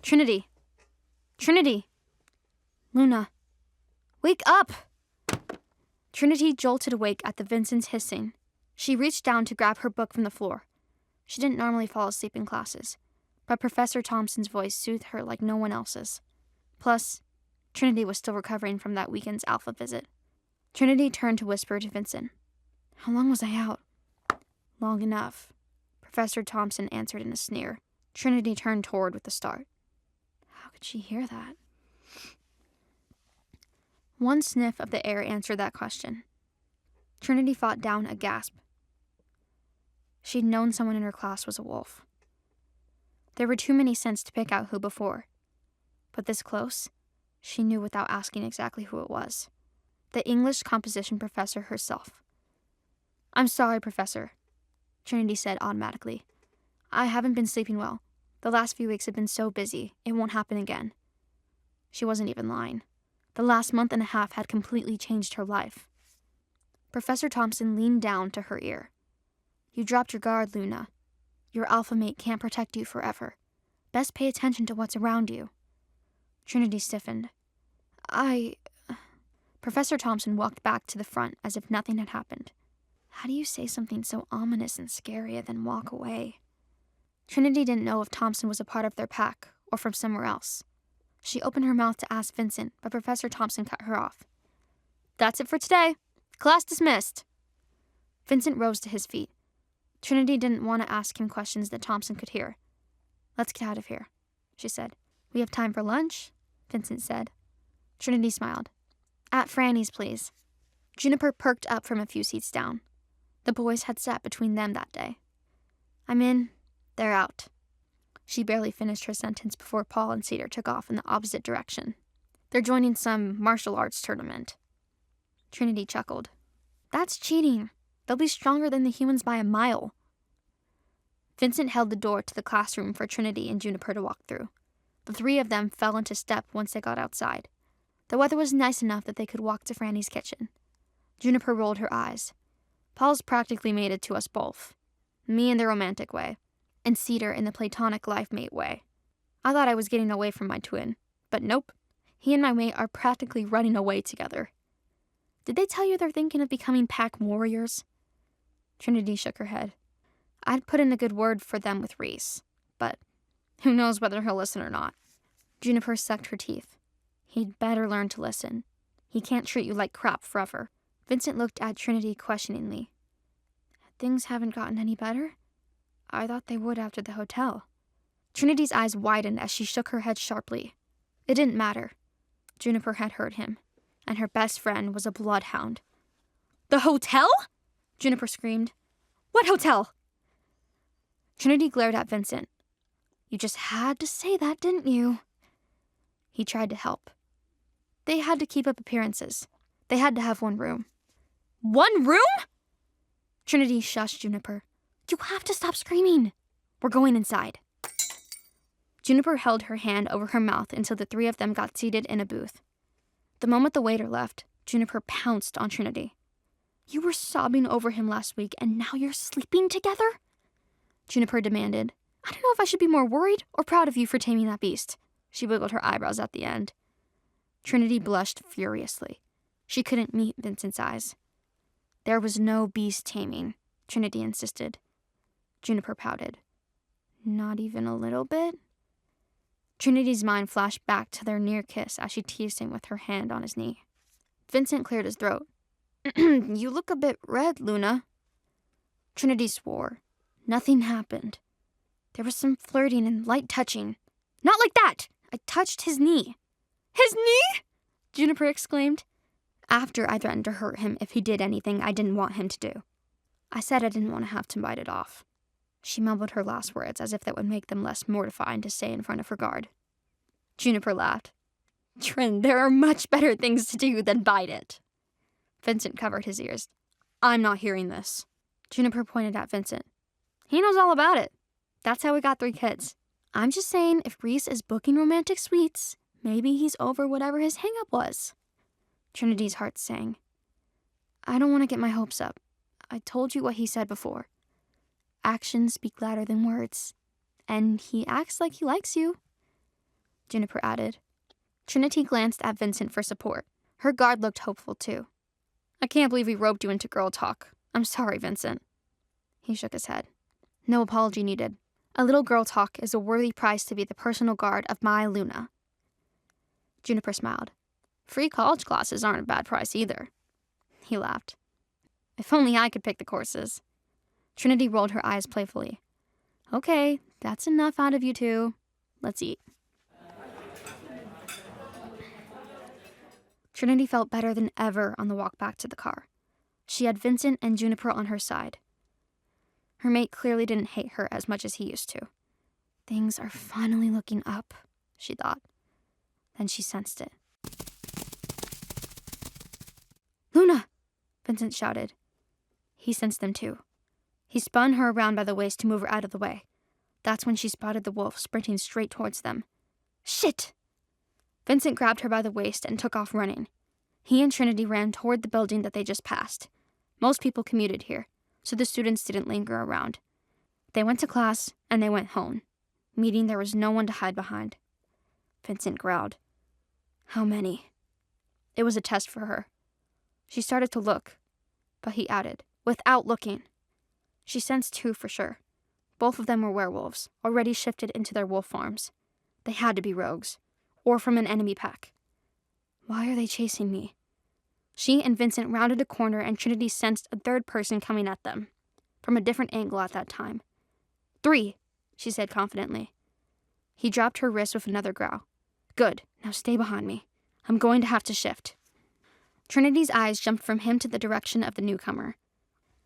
Trinity! Trinity! Luna! Wake up! Trinity jolted awake at the Vincent's hissing. She reached down to grab her book from the floor. She didn't normally fall asleep in classes, but Professor Thompson's voice soothed her like no one else's. Plus, Trinity was still recovering from that weekend's alpha visit. Trinity turned to whisper to Vincent. How long was I out? Long enough, Professor Thompson answered in a sneer. Trinity turned toward with a start. How could she hear that? One sniff of the air answered that question. Trinity fought down a gasp. She'd known someone in her class was a wolf. There were too many scents to pick out who before. But this close, she knew without asking exactly who it was. The English composition professor herself. I'm sorry, Professor, Trinity said automatically. I haven't been sleeping well. The last few weeks have been so busy, it won't happen again. She wasn't even lying. The last month and a half had completely changed her life. Professor Thompson leaned down to her ear. You dropped your guard, Luna. Your alpha mate can't protect you forever. Best pay attention to what's around you. Trinity stiffened. Professor Thompson walked back to the front as if nothing had happened. How do you say something so ominous and scary and then walk away? Trinity didn't know if Thompson was a part of their pack or from somewhere else. She opened her mouth to ask Vincent, but Professor Thompson cut her off. That's it for today. Class dismissed. Vincent rose to his feet. Trinity didn't want to ask him questions that Thompson could hear. Let's get out of here, she said. We have time for lunch, Vincent said. Trinity smiled. At Franny's, please. Juniper perked up from a few seats down. The boys had sat between them that day. I'm in. They're out. She barely finished her sentence before Paul and Cedar took off in the opposite direction. They're joining some martial arts tournament. Trinity chuckled. That's cheating. They'll be stronger than the humans by a mile. Vincent held the door to the classroom for Trinity and Juniper to walk through. The three of them fell into step once they got outside. The weather was nice enough that they could walk to Franny's kitchen. Juniper rolled her eyes. Paul's practically mated to us both. Me in the romantic way, and Cedar in the platonic life-mate way. I thought I was getting away from my twin, but nope. He and my mate are practically running away together. Did they tell you they're thinking of becoming pack warriors? Trinity shook her head. I'd put in a good word for them with Reese, but who knows whether he'll listen or not. Juniper sucked her teeth. He'd better learn to listen. He can't treat you like crap forever. Vincent looked at Trinity questioningly. Things haven't gotten any better? I thought they would after the hotel. Trinity's eyes widened as she shook her head sharply. It didn't matter. Juniper had heard him, and her best friend was a bloodhound. The hotel? Juniper screamed. What hotel? Trinity glared at Vincent. You just had to say that, didn't you? He tried to help. They had to keep up appearances. They had to have one room. One room? Trinity shushed Juniper. You have to stop screaming. We're going inside. Juniper held her hand over her mouth until the three of them got seated in a booth. The moment the waiter left, Juniper pounced on Trinity. You were sobbing over him last week, and now you're sleeping together? Juniper demanded. I don't know if I should be more worried or proud of you for taming that beast. She wiggled her eyebrows at the end. Trinity blushed furiously. She couldn't meet Vincent's eyes. There was no beast taming, Trinity insisted. Juniper pouted. Not even a little bit? Trinity's mind flashed back to their near kiss as she teased him with her hand on his knee. Vincent cleared his throat. You look a bit red, Luna. Trinity swore. Nothing happened. There was some flirting and light touching. Not like that! I touched his knee. His knee? Juniper exclaimed. After I threatened to hurt him if he did anything I didn't want him to do. I said I didn't want to have to bite it off. She mumbled her last words as if that would make them less mortifying to say in front of her guard. Juniper laughed. Trin, there are much better things to do than bite it. Vincent covered his ears. I'm not hearing this. Juniper pointed at Vincent. He knows all about it. That's how we got 3 kids. I'm just saying if Reese is booking romantic suites, maybe he's over whatever his hang-up was. Trinity's heart sang. I don't want to get my hopes up. I told you what he said before. Actions speak louder than words. And he acts like he likes you. Juniper added. Trinity glanced at Vincent for support. Her guard looked hopeful, too. I can't believe we roped you into girl talk. I'm sorry, Vincent. He shook his head. No apology needed. A little girl talk is a worthy price to be the personal guard of my Luna. Juniper smiled. Free college classes aren't a bad price either. He laughed. If only I could pick the courses. Trinity rolled her eyes playfully. Okay, that's enough out of you two. Let's eat. Trinity felt better than ever on the walk back to the car. She had Vincent and Juniper on her side. Her mate clearly didn't hate her as much as he used to. Things are finally looking up, she thought. Then she sensed it. Luna! Vincent shouted. He sensed them too. He spun her around by the waist to move her out of the way. That's when she spotted the wolf sprinting straight towards them. Shit! Vincent grabbed her by the waist and took off running. He and Trinity ran toward the building that they just passed. Most people commuted here, so the students didn't linger around. They went to class, and they went home, meaning there was no one to hide behind. Vincent growled. How many? It was a test for her. She started to look, but he added, without looking. She sensed two for sure. Both of them were werewolves, already shifted into their wolf forms. They had to be rogues, or from an enemy pack. Why are they chasing me? She and Vincent rounded a corner and Trinity sensed a third person coming at them, from a different angle at that time. 3, she said confidently. He dropped her wrist with another growl. Good, now stay behind me. I'm going to have to shift. Trinity's eyes jumped from him to the direction of the newcomer.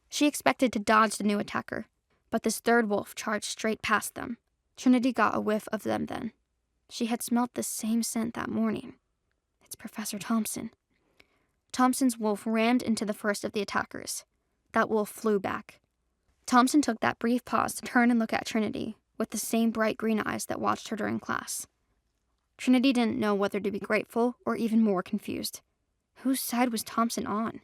She expected to dodge the new attacker, but this third wolf charged straight past them. Trinity got a whiff of them then. She had smelt the same scent that morning. It's Professor Thompson. Thompson's wolf rammed into the first of the attackers. That wolf flew back. Thompson took that brief pause to turn and look at Trinity, with the same bright green eyes that watched her during class. Trinity didn't know whether to be grateful or even more confused. Whose side was Thompson on?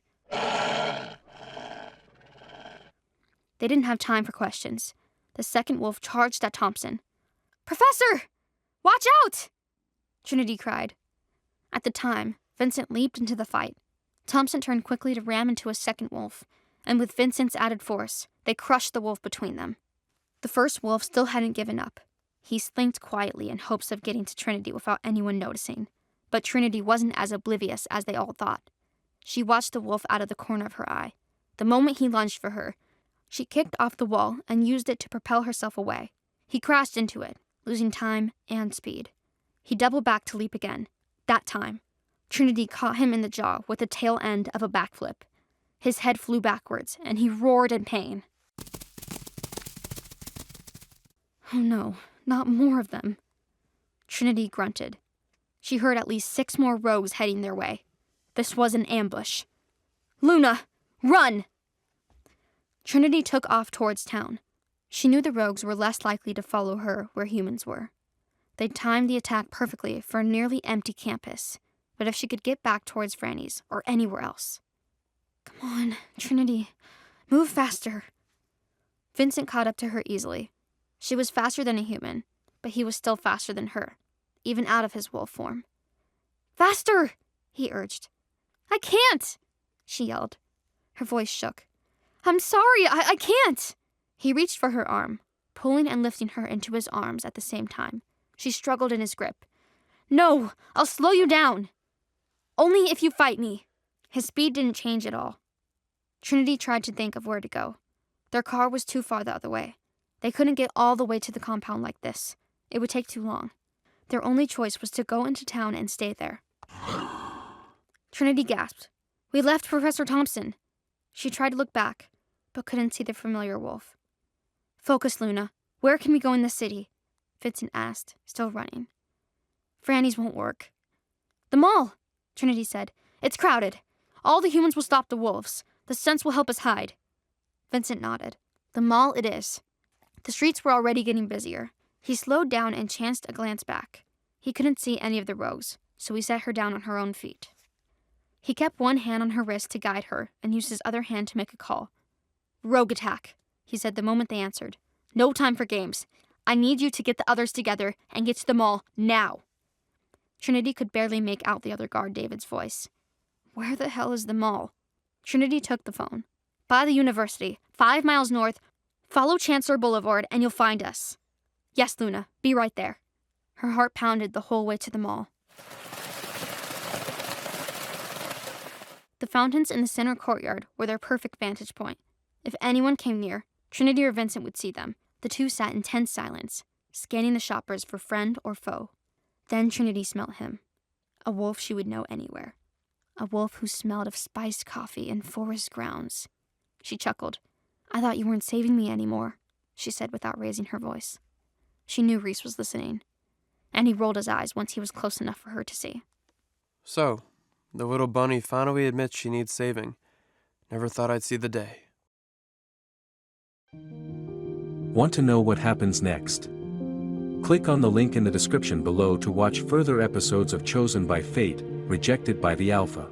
They didn't have time for questions. The second wolf charged at Thompson. Professor! Watch out! Trinity cried. At the time, Vincent leaped into the fight. Thompson turned quickly to ram into a second wolf, and with Vincent's added force, they crushed the wolf between them. The first wolf still hadn't given up. He slinked quietly in hopes of getting to Trinity without anyone noticing, but Trinity wasn't as oblivious as they all thought. She watched the wolf out of the corner of her eye. The moment he lunged for her, she kicked off the wall and used it to propel herself away. He crashed into it, losing time and speed. He doubled back to leap again. That time, Trinity caught him in the jaw with the tail end of a backflip. His head flew backwards, and he roared in pain. Oh no, not more of them. Trinity grunted. She heard at least 6 more rogues heading their way. This was an ambush. Luna, run! Trinity took off towards town. She knew the rogues were less likely to follow her where humans were. They'd timed the attack perfectly for a nearly empty campus, but if she could get back towards Franny's or anywhere else. Come on, Trinity, move faster. Vincent caught up to her easily. She was faster than a human, but he was still faster than her, even out of his wolf form. Faster, he urged. I can't, she yelled. Her voice shook. I'm sorry, I can't. He reached for her arm, pulling and lifting her into his arms at the same time. She struggled in his grip. No, I'll slow you down. Only if you fight me. His speed didn't change at all. Trinity tried to think of where to go. Their car was too far the other way. They couldn't get all the way to the compound like this. It would take too long. Their only choice was to go into town and stay there. Trinity gasped. We left Professor Thompson. She tried to look back, but couldn't see the familiar wolf. Focus, Luna. Where can we go in the city? Vincent asked, still running. Franny's won't work. The mall, Trinity said. It's crowded. All the humans will stop the wolves. The scents will help us hide. Vincent nodded. The mall it is. The streets were already getting busier. He slowed down and chanced a glance back. He couldn't see any of the rogues, so he set her down on her own feet. He kept one hand on her wrist to guide her and used his other hand to make a call. Rogue attack, he said the moment they answered. No time for games. I need you to get the others together and get to the mall now. Trinity could barely make out the other guard David's voice. Where the hell is the mall? Trinity took the phone. By the university, 5 miles north. Follow Chancellor Boulevard and you'll find us. Yes, Luna, be right there. Her heart pounded the whole way to the mall. The fountains in the center courtyard were their perfect vantage point. If anyone came near, Trinity or Vincent would see them. The two sat in tense silence, scanning the shoppers for friend or foe. Then Trinity smelt him. A wolf she would know anywhere. A wolf who smelled of spiced coffee and forest grounds. She chuckled. I thought you weren't saving me anymore, she said without raising her voice. She knew Reese was listening, and he rolled his eyes once he was close enough for her to see. So, the little bunny finally admits she needs saving. Never thought I'd see the day. Want to know what happens next? Click on the link in the description below to watch further episodes of Chosen by Fate, Rejected by the Alpha.